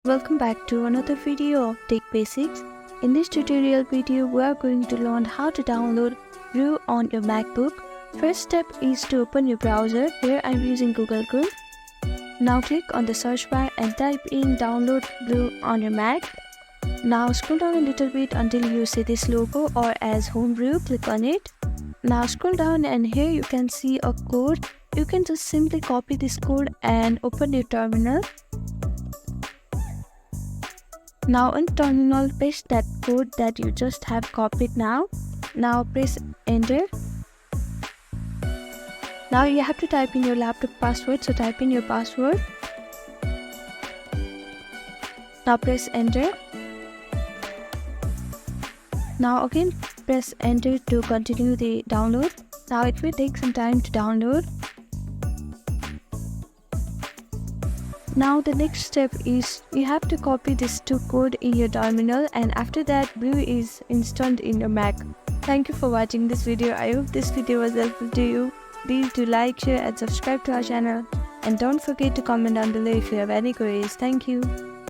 Welcome back to another video of Tech Basics. In this tutorial video, we are going to learn how to download Brew on your MacBook. First step is to open your browser. Here I am using Google Chrome. Now click on the search bar and type in download Brew on your Mac. Now scroll down a little bit until you see this logo or as Homebrew. Click on it. Now scroll down and here you can see a code. You can just simply copy this code and open your terminal. Now in terminal, paste that code that you just have copied now. Now press enter. Now you have to type in your laptop password, so type in your password. Now press enter. Now again press enter to continue the download. Now it will take some time to download. Now the next step is you have to copy this code in your terminal, and after that Brew is installed in your Mac. Thank you for watching this video. I hope this video was helpful to you. Please do like, share and subscribe to our channel, and don't forget to comment down below if you have any queries. Thank you.